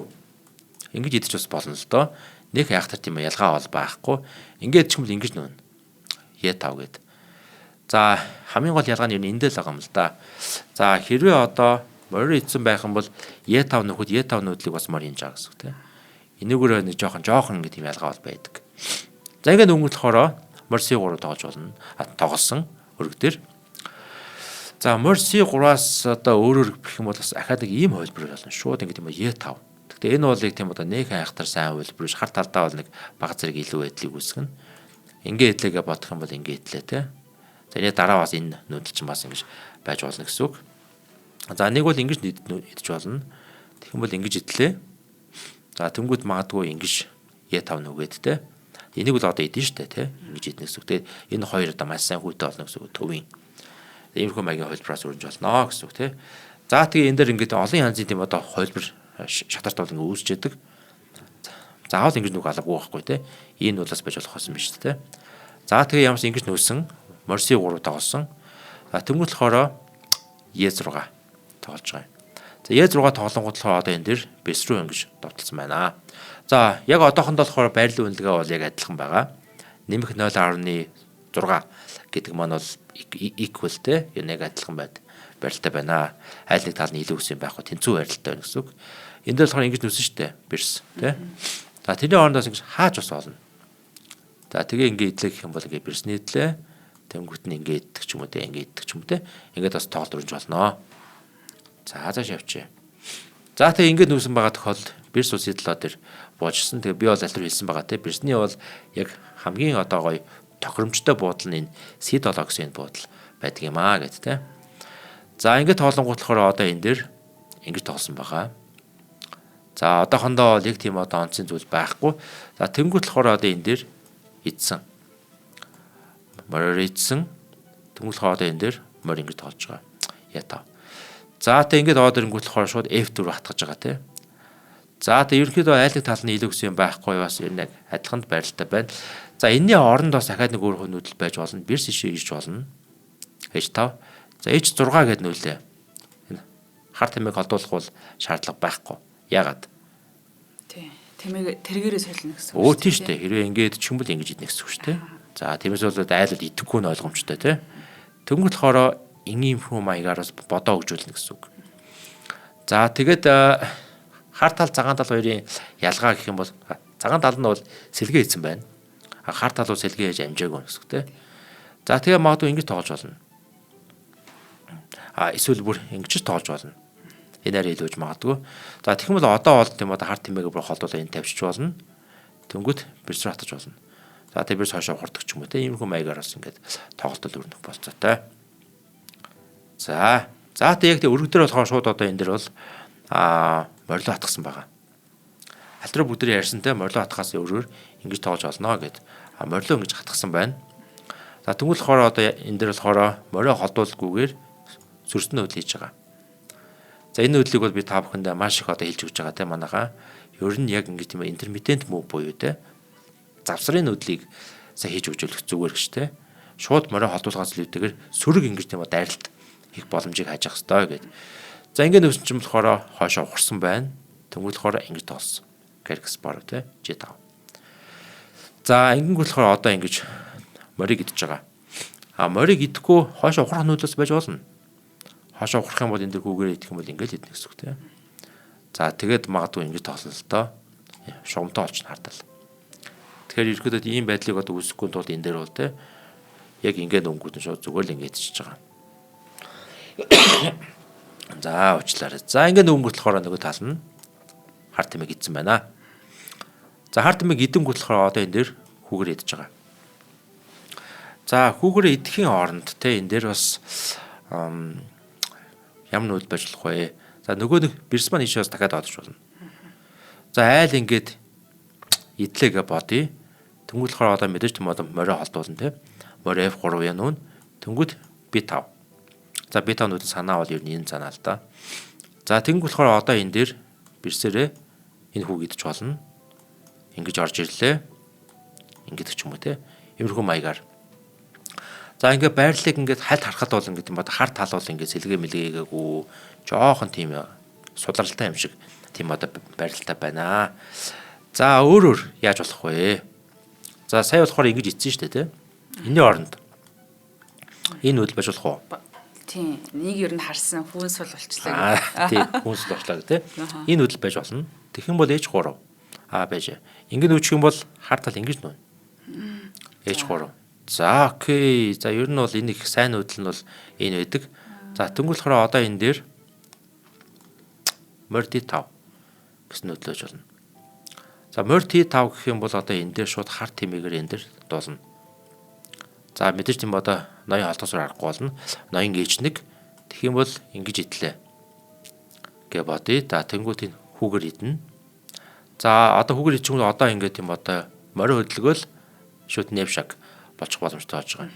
B: ингэж идэж бас болно л доо. Нэг яахтар тийм ялгаа бол байхгүй. Ингээд ч юм бол ингэж нүүн. Е5 гээд. За хамгийн гол ялгаа нь энэ дээр л байгаа юм л да. За хэрвээ одоо морь идсэн байх юм бол Е5 нөхөд Е5 нүүдлийг бас морь хийж байгаа гэсэн үг тийм. Энийгээр нэг жоохон ингэ тийм ялгаа бол байдаг. За ингээд өнгөрлөхөөрөө морь C3 тоглож болно. Тоглосон өрг дээр. За морь C3-аас одоо өөрөөр гэх юм бол бас ахаад нэг ийм хувилбар болно. Шууд ингэ тийм Е5. Гэхдээ энэ бол нэг тийм одоо нэг хайхтар сайн хувилбар биш. Хар талдаа бол нэг бага зэрэг илүү байдлыг үүсгэнэ. Ингээд идлээгээ бодох юм бол ингээд идлээ тийм. За энэ дараа бас энэ нүүдэл чинь бас ингэж байж болно гэсэн үг. За нэг бол ингэж идэж болно. Тэгэх юм бол ингэж идлээ. За тэнгууд магадгүй ингэж Е5 нүгээд те. Энийг бол одоо идэн штэ те. Ингэж идэх гэсэн үг. Тэгээд энэ хоёр одоо маш сайн хүүтэй болно гэсэн үг. Төвийн. Иймэрхүү маягийн хувилбараас өрнж болно гэсэн үг те. За тэгээ энэ дээр ингээд олон янзын тийм одоо хувилбар шатарт бол ингэ үүсч яадаг. Заавал ингэж нүг алгагүй байхгүй те. Энэ бол бас байж болох юм биш те. За тэгээ ямарс ингэж нүүсэн. Морси 3 тоглосон. За тэнгуут болохоор Е6 тоглож байгаа юм. За Е6 тоглонгууд болохоор одоо энэ дэр бэс рүү ингэж довтлсон байна. За яг одоохондоо болохоор байрлал үнэлгээ бол яг адилхан байгаа. Нэмэх 0.6 гэдэг маань бол equal те. Энэ яг адилхан байралтай байна. Айл нэг тал нь илүү өссөн байхгүй тэнцүү байралтай байна гэсэн үг. Энд дээр болохоор ингэж нүсэн шүү дээ. Бэрс те. За тэрний орондоос ингэж хааж бас болно. За тэгээ ингэ идлээ гэх юм бол ингэ бэрсний идлээ. Тэнгүүт нь ингэ идэх ч юм уу те. Ингэ идэх ч юм уу те. Ингээд бас тоглож болно. За зааш явчих. За тэгээ ингэ нүсэн байгаа тохиолдолд бэрс ус идлээ дээр буужсан. Тэгээ би бол аль руу хэлсэн байгаа те. Бэрсний бол яг хамгийн одоо гоё тохиромжтой буудал нь энэ C7 гэсэн буудал байдаг юм аа гэд те. За ингэ тоглонгууд болохоор одоо энэ дээр ингэж тоглосон байгаа. За одоохондоо яг тийм одоо онцгийн зүйл байхгүй. За тэнгуут болохоор одоо энэ дээр идсэн. Морь идсэн. Тэнгуут болохоор одоо энэ дээр морь ингэж тоглож байгаа. Ятаа. За тэ ингэж одоо ирэнгүүт болохоор шууд F4 хатгаж байгаа те. За тэ ерөнхийдөө айлаг тал нь илүү гэсэн юм байхгүй бас энэ яг адилханд байралтай байна. За энэний оронд бас дахиад нэг өөр нүүдэл байж болно. Бирс ишээ ирж болно. H5. За H6 гэдэг нүүлээ. Энэ хар тамиг холдуулах бол шаардлага байхгүй. Яагаад?
A: Тий. Тамиг тэргээрээ солино гэсэн
B: үг. Өө тийм шүү дээ. Хэрвээ ингэж ч юм бол ингэж идэх гэсэн үг шүү дээ. За тиймээс бол айлууд идэхгүй нь ойлгомжтой тий. Тэнгүүт болохоор энгийн хүү маягаар бас бодоо өгжүүлнэ гэсэн үг. За тэгээд хар тал цагаан тал хоёрын ялгаа гэх юм бол цагаан тал нь бол сэлгээ хийсэн байна. Хар тал бол сэлгээ хийж амжаагүй гэсэн үг тий. За тэгээ магадгүй ингэж тоглож болно. Эсвэл бүр ингэж тоглож болно. Энээр илүүж магадгүй. За тэгэх юм бол одоо бол тийм одоо хар тэмээгээ бүр холдуулаа энэ тавьчих болно. Тэнгүүт бирс рүү хатаж болно. За тэгээ бирс хойшоо хурдаг ч юм уу те. Иймэрхүү маягаар бас ингээд тоглолтол өрнөх болцоотой. За тэгээ яг тэг өргөдөр болохоор шууд одоо энэ дэр бол морилоо хатгсан байгаа. Алтруу бүгд ярьсан те морилоо хатгахаас өөрөөр ингэж тоглож олно гэд морилоо ингэж хатгсан байна. За тэгвэл болохоор одоо энэ дэр болохоор морио холдуулгүйгээр сүрсэн нүүдэл хийж байгаа. За энэ нүүдлийг бол би та бүхэндээ маш их одоо хэлж өгч байгаа те манайхаа. Ер нь яг ингэ тийм интермитент муу буюу те завсрын нүүдлийг хийж өгжүүлэх зүгээр гэж те. Шууд морио холдуулгаас илүүтэйгээр сөрөг ингэж тийм дайралт хийх боломжийг хайж ах хэрэгтэй гэдэг. За ингээд нөхсөн чинь болохоор хоошоо ухарсан байна. Тэнгүүд болохоор ингэж тоолсон. Кэркспор те G5. За ингээд болохоор одоо ингэж морийг идэж байгаа. Морийг идэхгүй хоошоо ухрах нөлөөс байж болно. Хоошоо ухрах юм бол энэ дэр хүүгээр идэх юм бол ингээд идэх гэсэн үг те. За тэгээд магадгүй ингэж тоолсон л доо. Шугамтай олж хардал. Тэгэхээр ерөөдөө ийм байдлыг одоо үүсэхгүй тул энэ дээр бол те яг ингээд өнгөт нь шууд зүгээр л ингээд ичиж байгаа. За уучлаарай. За ингээд өнгөт болохоор нөгөө тал нь хар тэмэг идсэн байна. За хар тэмэг идэнгүүт болохоор одоо энэ дээр хүүгээр идэж байгаа. За хүүгээр идэхийн оронд те энэ дээр бас ямар нөл байж болох вэ? За нөгөө нэг бирс маань ийшээс дахиад одож болно. За айл ингээд идлээгээ бодъё. Тэнгүүд болохоор одоо мэдээж тийм одоо морио холдуулна те. Морио F3 яа нүүн. Тэнгүүд B5. За B5-уудын санаа бол ер нь энэ санаа л да. За тэнгүүд болохоор одоо энэ дээр бирсээрээ энэ хүүг идэж болно. Ингэж орж ирлээ. Ингээд ч юм уу те. Иймэрхүү маягаар. За ингээд байрлалыг ингээд хальт харахад бол ингээд юм бод хар тал бол ингээд сэлгээ мэлгээгээгүй жоохон тийм судралтай юм шиг тийм одоо байрлалтай байна. За өөрөөр яаж болох вэ? За сая болохоор ингэж ицсэн шүү дээ те. Энийн оронд энэ үйл байж болох уу?
A: Тийм. Нэг ер нь харсан хүн сул болчлаа.
B: Тийм хүн сул болчлаа те. Энэ үйл байж болно. Тэгэх юм бол H3 байж. Ингээд үүчих юм бол хар тал ингэж нүүн. H3. За окей. За ер нь бол энэ их сайн үйл нь бол энэ байдаг. За тэнгуэл болохоор одоо энэ дээр морь D5 гэсэн нөлөөж болно. За морь T5 гэх юм бол одоо энэ дээр шууд хар тэмээгээр энэ дээр дуулна. За мэдээж тийм одоо ноён холтосоор арахгүй болно. Ноён H1 тэгэх юм бол ингэж идлээ. Гэ бодъё. За тэнгуут энэ хүүгээр идэнэ. За одоо хүүгээр ичих юм одоо ингээд тийм одоо морь хөдөлгөөл шууд нэвшаг болчих боломжтой болж байгаа.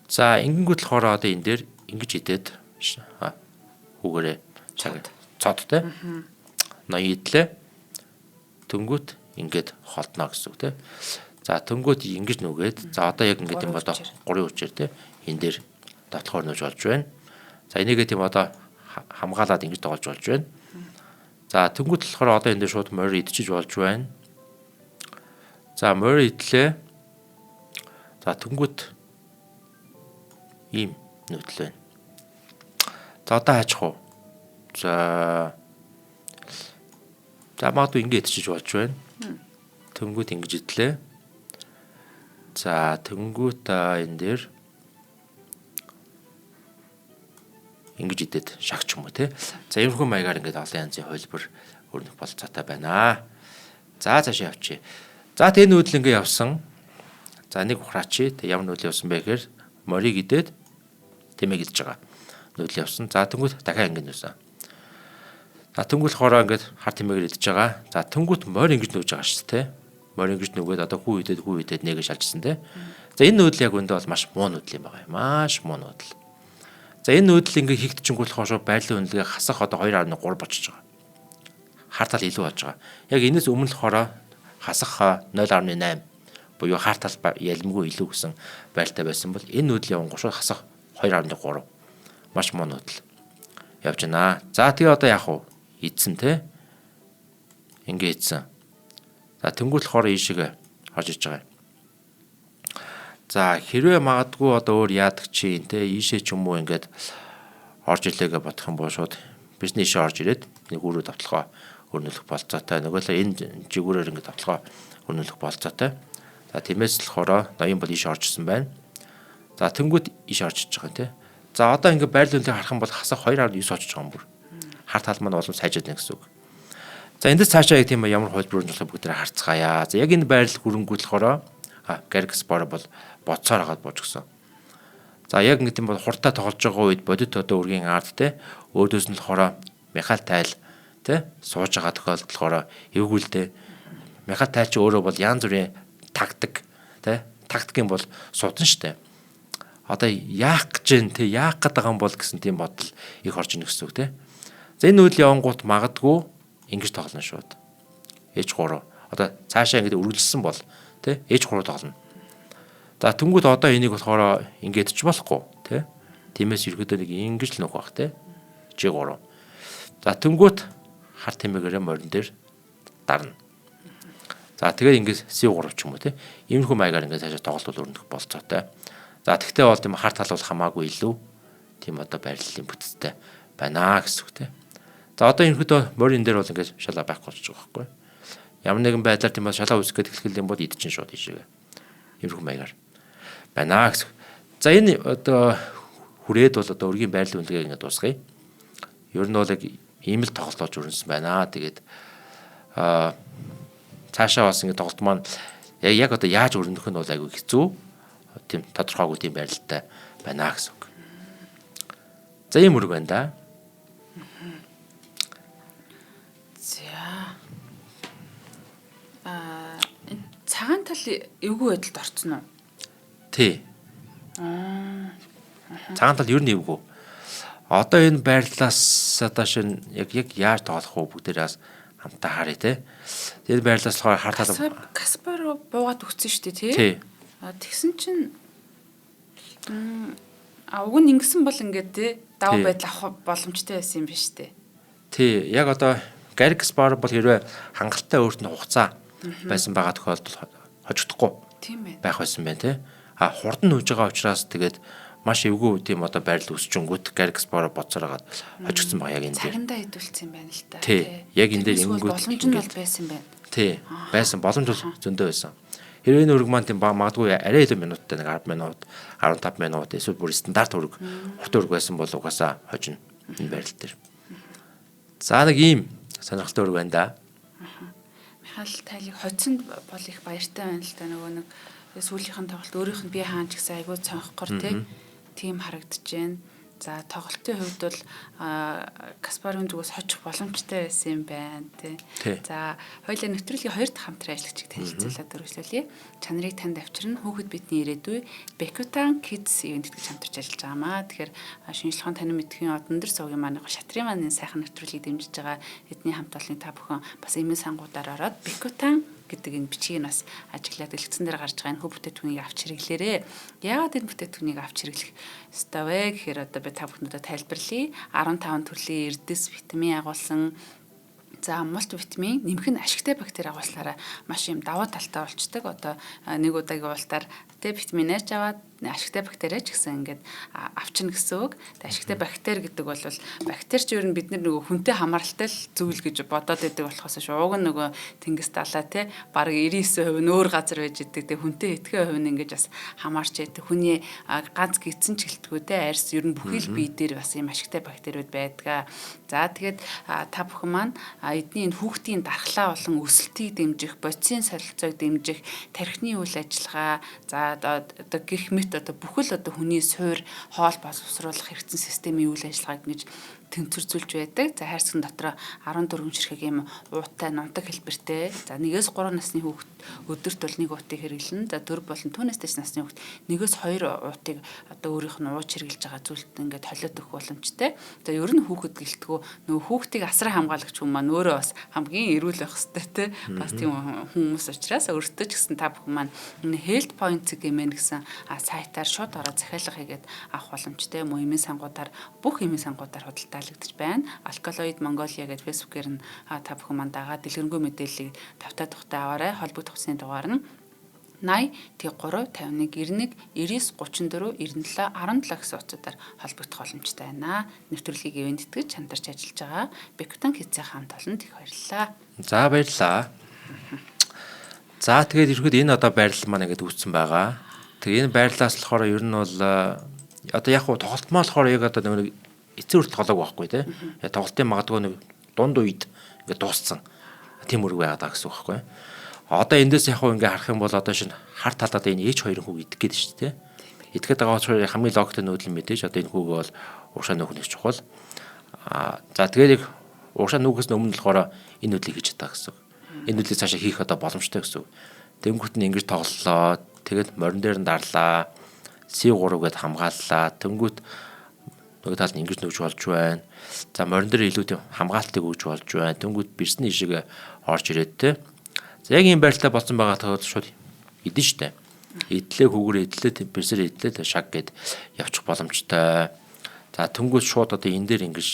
B: За ингэнгүүт болохоор одоо энэ дээр ингэж идээд хүүгээрээ цагт цодтой. Ноён идлээ. Тэнгүүт ингээд холдно гэсэн үг те. За тэнгүүт ингэж нүгээд за одоо яг ингээд юм одоо 3 хүчээр те энэ дээр дотлохоор нууж болж байна. За энийгээ тийм одоо хамгаалаад ингэж тоглож болж байна. За тэнгүүт болохоор одоо энэ дээр шууд морь идчихэж болж байна. За морь идлээ. За тэнгүүт ийм нөтөл байна. За одоо хайчих уу? За магадгүй ингэ идчихэж болж байна. Тэнгүүт ингэж идлээ. За тэнгүүт энэ дээр ингэж идээд шагч юм уу те. За иймэрхүү маягаар ингээд олон янзын хөлбөр өрнөх болцоотой байна. За цаашаа явчих. За тэгээ нүүдэл ингээд явсан. За нэг ухраач. Тэг ямар нүүдэл явсан бэ гэхээр морийг идээд тэмээ гэлж байгаа. Нүүдэл явсан. За тэнгүүт дахиад ингэж нүүсэн. За тэнгүүт хоороо ингээд хар тэмээгээр идэж байгаа. За тэнгүүт морь ингэж нүүж байгаа шүү дээ. Морь ингэж нүгээд одоо хүү идэд нэгэ шалжсан те. За энэ нүүдэл яг өндөө бол маш муу нүүдэл юм байгаа юм. Маш муу нүүдэл. За энэ нүүдэл ингээ хийгдчихэнгүүт болохоор байрлал үнэлгээ хасах одоо 2.3 болчихж байгаа. Хартал илүү болж байгаа. Яг энэс өмнө болохоор хасах 0.8 буюу хартал ялмгүй илүү гэсэн байралтай байсан бол энэ нүүдэл явангуй шууд хасах 2.3 маш муу нүүдэл явж байна. За тэгээ одоо яах вэ? Идсэн те. Ингээ идсэн. За тэнгуут болохоор ийшээ орж иж байгаа. За хэрвээ магадгүй одоо өөр яадаг чинь те ийшээ ч юм уу ингээд орж илээгээ бодох юм бол шууд бизнесээ орж ирээд нэг өрөө давталгаа өрнөлөх болцоотой. Нөгөөлөө энэ жигүүрээр ингээд давталгаа өрнөлөх болцоотой. За тиймээс л болохоор ноён бол ийшээ оржсэн байна. За тэнгуут ийшээ орж иж байгаа те. За одоо ингээд байрлал үнэлгээ харах юм бол хасах 2.9 очиж байгаа юм бүр. Хар тал маань улам сайжаад байна гэсэн үг. За эндээс цаашаа яг тийм ямар хөлбөр өрнөлөх бүгдээ харцгаая. За яг энэ байрлал хөрөнгүүд болохоор Кэркспор бол боцоор хагаад бууж гисэн. За яг ингэ тийм бол хурдтай тоглож байгаа үед бодит одоо үргийн ард те өөдөөс нь болохоор Михаил Тайл те сууж байгаа тохиолдол болохоор эвгүүлдэ. Михаил Тайл ч өөрөө бол янз бүрийн тактик те тактикийн бол судан штэ. Одоо яах гэж вэ те яах гээд байгаа юм бол гэсэн тийм бодол их орж ийн гэсэн үг те. За энэ үйл явангууд магадгүй ингэж тоглоно шууд. H3 одоо цаашаа ингэ үргэлжлсэн бол те H3 тоглоно. За тэнгууд одоо энийг болохоор ингэж ч болохгүй те. Тиймээс ерөөдөө нэг ингэж л нөх баг те. G3. За тэнгуут хар тэмээгээрээ морин дээр дарна. За тэгээд ингээд C3 ч юм уу те. Иймэрхүү маягаар ингээд цаашаа тоглолт өрнөх болцоотой. За тэгтээ бол тийм хар тал бол хамаагүй илүү тийм одоо бариллын бүтцтэй байна гэсэн үг те. За одоо ерөнхийдөө морин дээр бол ингээд шалаа байхгүй болж байгаа байхгүй. Ямар нэгэн байдлаар тийм шалаа үүсгэх гээд эхлэх юм бол идчин шууд ийшээ. Иймэрхүү маягаар байна гэсэн. За энэ одоо хүрээд бол одоо өргийн байрлал үнэлгээ ингээд дуусгая. Ер нь бол яг ийм л тоглолтож өрнөсөн байна. Тэгээд цаашаа бас ингээд тоглолт маань яг одоо яаж өрнөх нь бол айгүй хэцүү. Тийм тодорхойгүй тийм байрлалтай байна гэсэн үг. За ийм үрг байна да.
A: За. Цагаан тал эвгүй байдалд орсон уу?
B: Тий. Цагаан тал ер нь эвгүй. Одоо энэ байрлалаас одоо шин яг яаж тоглох вэ бүгдээрээс хамтаа харъя те. Тэр байрлалаас болохоор хар тал
A: Каспаров буугаад өгсөн шүү дээ тий.
B: Тий.
A: Тэгсэн чинь уг нь ингэсэн бол ингээд тий даваа байдал авах боломжтой байсан юм биш үү?
B: Тий, яг одоо Гарик Каспаров бол хэрвээ хангалттай өөрт нь хугацаа байсан байгаа тохиолдолд хожигдохгүй байх байсан байна тий. Хурдан нүүж байгаа учраас тэгээд маш эвгүй тийм одоо байрлал өсчөнгүүт Гарик Каспаров боцоор хагаад хожигдсон байгаа яг энэ дээр.
A: Цагандаа хэдүүлсэн байна л да.
B: Тий, яг энэ дээр ингэнгүүт
A: боломж нь бол байсан байна.
B: Тий, байсан боломж бол зөндөө байсан. Хэрвээ энэ өрг маань тийм магадгүй арай илүү минуттай нэг 10 минут, 15 минут эсвэл бүр стандарт өрг, хурд өрг байсан бол угаасаа хожино энэ байрлал дээр. За нэг ийм сонирхолтой өрг байна да.
A: Михаил тайлыг хоцсонд бол их баяртай байна л да. Нөгөө нэг сүүлийнхэн тоглолт өөрийнх нь би хаан ч гэсэн айгүй цонхгоор тийм харагдаж байна. За тоглолтын хувьд бол Каспарын зүгээс хожих боломжтой байсан юм байна тий. За хоёулаа нэвтрүүлгийн хоёр дахь хамтран ажиллагчийг танилцуулаад өргөжлүүлье. Чанарыг танд авчирна хүүхэд бидний ирээдүй Bekutan Kids ивент гэж хамтарч ажиллаж байгаамаа. Тэгэхээр шинжлэхуйн танин мэдхийн одон дэр суугийн маань шатрын маань энэ сайхан нэвтрүүлгийг дэмжиж байгаа эдний хамт олонны та бүхэн бас эмээ сангуудаар ороод Bekutan гэдэг энэ бичгийг бас ажиглаад дэлгэцэн дээр гарч байгаа энэ хөв бүтээтгүүнийг авч хэрэглээрээ. Яагаад энэ бүтээтгүүнийг авч хэрэглэх ёстой вэ гэхээр одоо би та бүхэндээ тайлбарлая. 15 төрлийн эрдэс витамин агуулсан за мультивитамин нэмэх нь ашигтай бактери агуулснараа маш юм давуу талтай болчдөг. Одоо нэг удаагийн уултаар витамин нэрж аваад ашигтай бактери ч гэсэн ингээд авчна гэсэн үг. Ашигтай бактери гэдэг бол бактери ч ер нь бид нөгөө хүнтэй хамааралтай л зүйл гэж бодоод байдаг болохоос шууг нь нөгөө тэнгис далаа те бараг 99% нь өөр газар байж идэг. Тэг хүнтэй итгэх хувь нь ингээд бас хамаарч яадаг. Хүний ганц гидсэн ч гэлтгүү те арьс ер нь бүхий л бие дээр бас юм ашигтай бактериуд байдаг. За тэгээд та бүхэн маань эдний энэ хүүхдийн дархлаа болон өсөлтийг дэмжих, бодисын солилцоог дэмжих, тархины үйл ажиллагаа за одоо гэх мэт одоо бүхэл одоо хүний суур хоол боловсруулах хэрэгцсэн системийн үйл ажиллагааг ингэж тэнцвэрзүүлж байдаг. За хайрцаг дотор 14 ширхэг юм уутай нунтаг хэлбэртэй. За 1-3 насны хүүхэд өдөрт бол 1 уутыг хэрэглэнэ. За 4 болон түүнээс дээш насны хүүхэд 1-2 уутыг одоо өөрийнх нь ууж хэрэглэж байгаа зүйлд ингээд холиод өгөх боломжтой. За ер нь хүүхэд гэлтгүү нөгөө хүүхдийг асран хамгаалагч хүн маань өөрөө бас хамгийн эрүүл байх хэрэгтэй те. Бас тийм хүмүүс учраас өөртөө ч гэсэн та бүхэн маань энэ health points гэмээр гэсэн сайтаар шууд ороод захиалга хийгээд авах боломжтой. Мөн эмийн сангуудаар бүх эмийн сангуудаар худалдаалагдаж байна. Alkaloid Mongolia гэдэг фэйсбүүкээр нь та бүхэн маань дагаад дэлгэрэнгүй мэдээллийг тавтай тухтай аваарай. Холбогдох хүсний дугаар нь 80 3 51 91 99 34 97 17 гэсэн утсаар холбогдох боломжтой байна. Нэвтрүүлгийг ивент итгэж чандарч ажиллаж байгаа Bekutan Kids-ийн хамт олонд их баярлалаа.
B: За баярлалаа. За тэгээд ерөөд энэ одоо байрлал маань ингээд үүссэн байгаа. Тэгээ энэ байрлалаас болохоор ер нь бол одоо яг хуу тоглолтмоо болохоор яг одоо нэг эцэг хүртэл тоглоог байхгүй тий. Тоглолтын магадгүй нэг дунд үед ингээд дууссан. Тийм үрг байгаад байгаа гэсэн үг байхгүй. Одоо эндээс яг хуу ингээд харах юм бол одоо шинэ хар талаад энэ H2 хүүг идэх гээд шүү дээ. Идэхэд байгаа учраас хамгийн логиктэй нүүдэл мэдээж одоо энэ хүүг бол уушаа нөхнөс чухал. За тэгээд яг уушаа нөхнөөс өмнө болохоор энэ нүүдлийг хийж чадаа гэсэн үг. Энэ нүүдлийг цаашаа хийх одоо боломжтой гэсэн үг. Тэнгүүт нь ингэж тоглолоо. Тэгээд морин дээр нь дарлаа. C3 гээд хамгааллаа. Тэнгүүт нөгөө талд нь ингэж нүүж болж байна. За морин дээр илүү тийм хамгаалтыг өгж болж байна. Тэнгүүт бирсний ишиг орж ирээд те. За яг ийм байралтай болсон байгаа тохиолдол шууд идэн штэ. Идлээ хүүгээр идлээ бирсээр идлээ шаг гээд явчих боломжтой. За тэнгуүл шууд одоо энэ дээр ингэж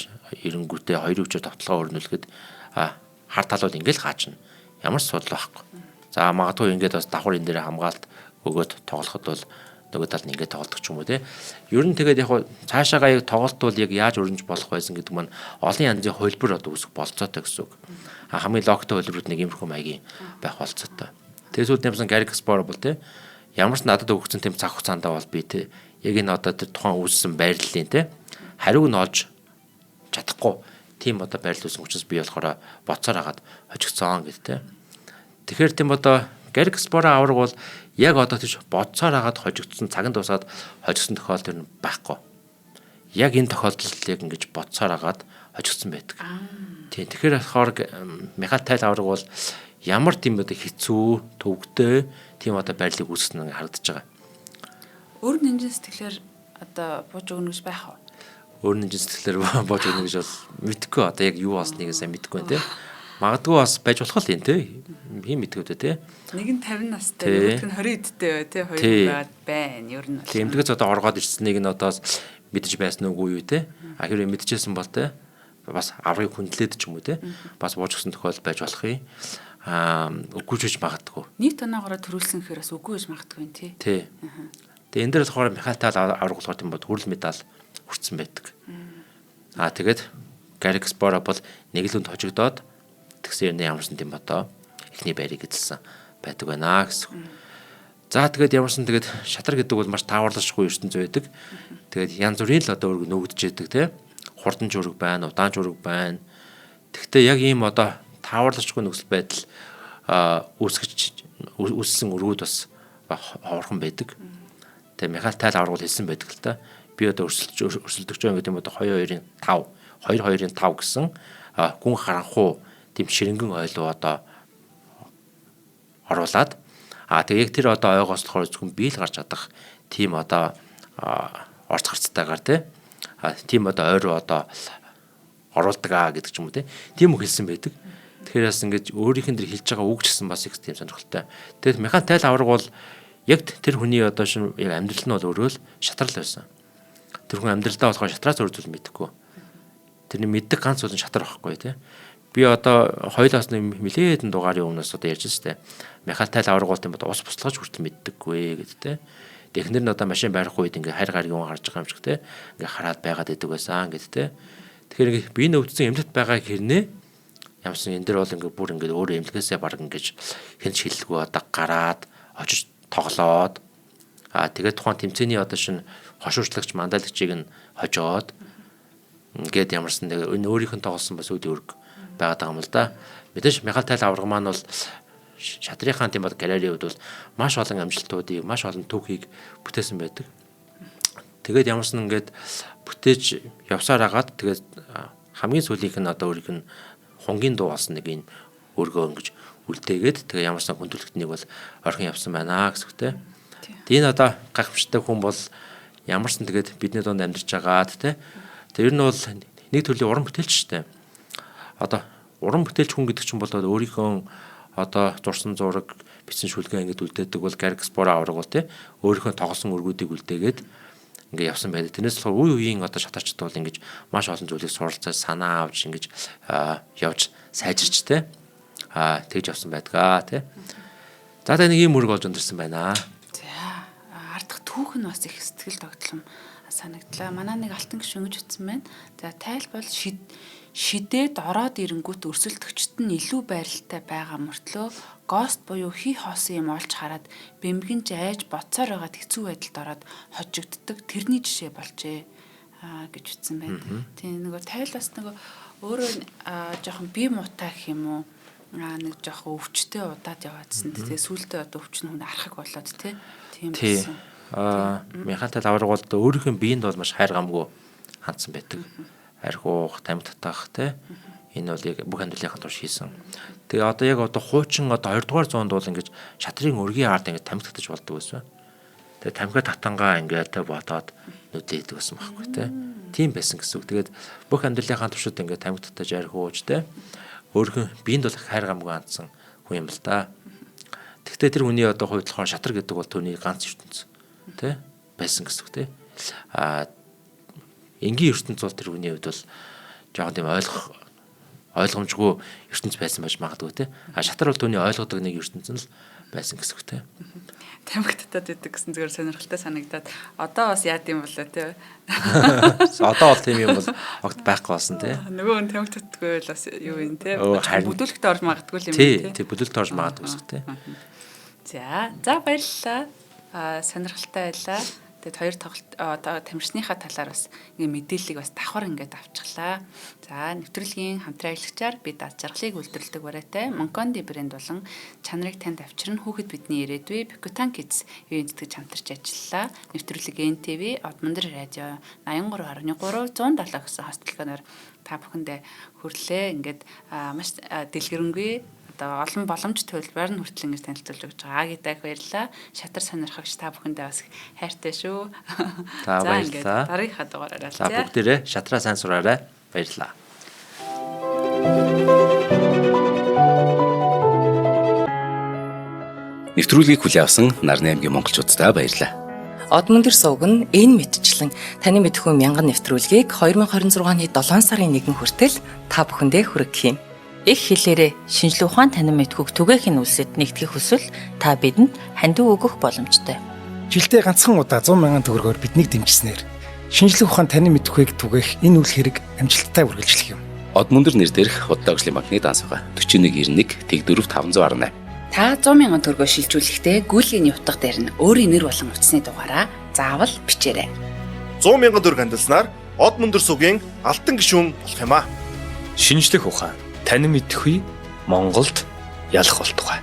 B: эренгүүтээ хоёр өвчөө тогтолгоо өрнүүлэхэд хар талууд ингээл хаачна. Ямар ч судал байхгүй. За магадгүй ингээд бас давхар энэ дээр хамгаалт өгөөд тоглоход бол нөгөө талд нь ингээд тоглодог ч юм уу те. Ер нь тэгээд яг цаашаагаа яг тоглолт бол яг яаж өрнөж болох байсан гэдэг маань олон янзын хөлбөр одоо үүсэх болцоотой гэсэн үг. Хамгийн логтой хөлбөрүүд нэг иймэрхүү маягийн байх болцоотой. Тэгээд сүүлд юмсан Garry Kasparov бол те ямар ч надад өгсөн тэм цаг хугацаанд бол би те яг энэ одоо тэр тухайн үүссэн байрлалын те хариуг нь олж чадахгүй тийм одоо байрлал үүсэн учраас би болохоор боцоор хагаад хожигдсон гэдэг те. Тэгэхээр тийм одоо Garry Kasparov авраг бол яг одоо тийш бодцоор хагаад хожигдсон цагт дуусаад хожигдсон тохиолдол нь байхгүй. Яг энэ тохиолдолд яг ингэж бодцоор хагаад хожигдсон байдаг. Тийм тэгэхээр болохоор Михаил Тайл авраг бол ямар тийм одоо хэцүү төвөгтэй тийм одоо байрлалыг үүсгэн харагдаж байгаа.
A: Өөр нэмжин сэтгэлээр одоо бууж өгнө гэж байх уу?
B: Өөр нэмжин сэтгэлээр бууж өгнө гэж бол мэдгүй одоо яг юу болсныг сайн мэдгүй байна те. Магадгүй бас байж болох л юм те. Хин мэдгүй те.
A: Нэг нь 50 настай, нөгөөх нь 20 эдтэй бай те. Хоёр байгаад байна. Ер нь.
B: Тэмдгээс одоо оргоод ирснийг нь одоо мэдэж байсан уугүй юу те. Хэрвээ мэдчихсэн бол те бас аврыг хүндлээд ч юм уу те. Бас бууж өгсөн тохиол байж болох юм. Үгүй ч магадгүй.
A: Нийт оноогоор төрүүлсэн гэхээр бас үгүй гэж магадгүй юм тий.
B: Тий. Тэгээ энэ дээр болохоор Михаил Тайл авраг болохоор тийм бод хүрэл медаль хүртсэн байдаг. Тэгээд Garry Kasparov бол нэг л хүнд хожигдоод тэгсэн ямарсан тийм одоо эхний байрыг эзэлсэн байдаг байна гэсэн. За тэгээд ямарсан тэгээд шатар гэдэг бол маш тааварлашгүй ертөнц байдаг. Тэгээд янз бүрийн л одоо өргө нөгдөж яадаг те. Хурдан жураг байна, удаан жураг байна. Тэгвэл яг ийм одоо тааварлашгүй нөхцөл байдал үүссэн өргүүд бас ховорхон байдаг. Тэгээ Михаил Тайл аврагуул хэлсэн байдаг л та. Би одоо өрсөлдөгч гэдэг юм одоо 2-2-5 гэсэн гүн харанхуу тийм ширэнгэн ойлоо одоо оруулаад тэгээ яг тэр одоо ойгоос болохоор зөвхөн биел гарч чадах тийм одоо орц гарцтайгаар тийм одоо ойроо одоо оруулдаг гэдэг ч юм уу тийм үг хэлсэн байдаг. Тэгэхээр бас ингэж өөрийнх нь хэлж байгаа үг гэсэн бас их тийм сонирхолтой. Тэгээд Михаил Тайл авраг бол яг тэр хүний одоо шин яг амьдрал нь бол өөрөө л шатрал байсан. Тэр хүн амьдралдаа болохоор шатраас өөр зүйл мэдэхгүй. Тэрний мэддэг ганц зүйл нь шатар байхгүй тий. Би одоо хоёулаас нэг нэлээдэн дугаарын өмнөөс одоо ярьж байна шүү дээ. Михаил Тайл авраг бол тийм ус буслаж хүртэл мэддэггүй гэдэг тий. Эхнэр нь одоо машин барих үед ингээ хайр гариг юм гарч байгаа юм шиг тий. Ингээ хараад байгаад идэг байсан гэдэг тий. Тэгэхээр би нөвдсөн эмнэлэгт байгаа хэрнээ ямарсан энэ дэр бол ингээ бүр ингээ өөрөө эмнэлгээсээ баг ингээ хэлж хэллгүй одоо гараад очиж тоглоод тэгээд тухайн тэмцээний одоо шин хошуурчлагч мандалагчийг нь хожоод ингээд ямарсан энэ өөрийнх нь тоглосон бас үди өрг байгаа юм л да. Мэдээж Михаил Тайл авраг маань бол шатрынхаа тийм бол галерей хувьд бол маш олон амжилтуудыг, маш олон түүхийг бүтээсэн байдаг. Тэгээд ямарсан ингээд бүтээж явсаар агаад тэгээд хамгийн сүүлийнх нь одоо өөрийнх нь хонгийн дуу болсон нэг энэ өргөө ингэж үлдээгээд тэгээ ямарсан хүндрэлтнийг бол орхон явсан байна гэсэн үгтэй. Тэгээ энэ одоо гайхамшигтай хүн бол ямарсан тэгээд бидний донд амьдарч байгаад тэ. Тэр нь бол нэг төрлийн уран бүтээлч шүү дээ. Одоо уран бүтээлч хүн гэдэг чинь бол өөрийнхөө одоо зурсан зураг бичсэн шүлгээ ингэж үлдээдэг бол Garry Kasparov авраг бол тэ. Өөрийнхөө тоглосон өргүүдийг үлдээгээд ингээ явсан байдаг. Тэрнээс болохоор үе үеийн одоо шатарчд бол ингэж маш олон зүйлийг суралцаж санаа авч ингэж явж сайжирч тэ. Тэгж явсан байдгаа тий. За нэг ийм мөрөг болж өндөрсөн байна.
A: За ардах түүх нь бас их сэтгэл тогтлом санагдлаа. Манай нэг алтан гишүүн гэж утсан байна. За Тайл бол шидээд ороод ирэнгүүт өрсөлдөгчд нь илүү байралтай байгаа мөртлөө гост буюу хий хоосон юм олж хараад бэмгэнж айж боцоор байгаад хэцүү байдалд ороод хожигддаг тэрний жишээ болжээ гэж утсан байна. Тийм нөгөө Тайл бас нөгөө өөрөө жоохон бие муутай гэх юм уу нэг жоохон өвчтэй удаад яваадсан. Тэгээ сүүлдээ одоо өвч нь хүн архаг болоод тийм байсан.
B: Михаил Тайл авраг бол өөрийнх нь биеинд бол маш хайр гамгүй хандсан байдаг. Архиух, тамхи татах энэ бол яг бүх амьдралынхаа турш хийсэн. Тэгээ одоо яг одоо хуучин одоо 2 дугаар зуунд бол ингэж шатрын өргийн ард ингэж тамхи татаж болдог байсан. Тэгээ тамхи татангаа ингээд бодоод нүдээд байсан байхгүй тийм байсан гэсэн үг. Тэгээд бүх амьдралынхаа туршид ингээд тамхи татаж архиуж өөрхөн биеинд бол хайр гамгүй хандсан хүн юм л да. Тэгвэл тэр хүний одоо хувьд болохоор шатар гэдэг бол түүний ганц ертөнц тий байсан гэсэн үг тий. энгийн ертөнц бол тэр хүний хувьд бол жоохон тийм ойлгомжгүй ертөнц байсан байж магадгүй те. А шатар бол түүний ойлгодог нэг ертөнц нь л байсан гэсэн үг те.
A: Тамхитад идэг гэсэн зүгээр сонирхолтой санагдаад одоо бас яад юм болоо те.
B: Одоо бол тийм юм бол огт байхгүй болсон те.
A: Нөгөө нь тамхитадгүй л бас юу юм те. Бүдүүлэгт орж магадгүй юм
B: те. Тий, бүдүүлэгт орж магадгүй гэсэн үг те.
A: За баярлалаа. Сонирхолтой байлаа. Тэгээд хоёр тоглолт тамирчныхаа талаар бас ингээ мэдээллийг бас давхар ингээд авчихлаа. За нэвтрүүлгийн хамтран ажиллагчаар бид аз жаргалыг үйлдвэрлэдэг барайтай Монконди брэнд болон чанарыг танд авчирн хүүхэд бидний ирээдүй Bikutan Kids ивент тэтгэж хамтарч ажиллалаа. Нэвтрүүлэг NTV, Одмондөр радио 83.3 170 гэсэн хостелконоор та бүхэндээ хүрлээ. Ингээд маш дэлгэрэнгүй олон боломж төлбөр нь хүртэл ингэж танилцуулж өгч байгаа. Агитаг баярлаа. Шатар сонирхогч та бүхэндээ бас хайртай шүү.
B: За баярлалаа.
A: Дараагийнхаа дугаараараа
B: за бүгдээрээ шатраа сайн сураарай. Баярлалаа.
C: Нэвтрүүлгийг хүлээн авсан Нарны аймгийн монголчуудаа баярлалаа.
D: Одмондөр сувг нь энэ мэдчлэн таны мэдхүй мянган нэвтрүүлгийг 2026 оны 7 сарын 1 хүртэл та бүхэндээ хүргэх юм. Их хэлээрээ шинжлэх ухаан танин мэдхүйг түгээхийн үлсэд нэгтгэх хүсвэл та бидэнд хандив өгөх боломжтой.
E: Жилдээ ганцхан удаа 100,000 төгрөгөөр биднийг дэмжснээр шинжлэх ухаан танин мэдхүйг түгээх энэ үйл хэрэг амжилттай үргэлжлэх юм.
C: Одмондөр нэр дээрх Худалдаа агшлын банкны дансага 4191 Тэг 4518.
A: Та 100,000 төгрөгөөр шилжүүлэхдээ гүйлгээний утга дээр нь өөрийн нэр болон утасны дугаараа заавал бичээрэй.
F: 100,000 төгрөг хандалснаар Одмондөр сувгийн алтан гишүүн болох юм а.
G: Шинжлэх ухаан танин мэдхгүй Монголд ялах болтугай.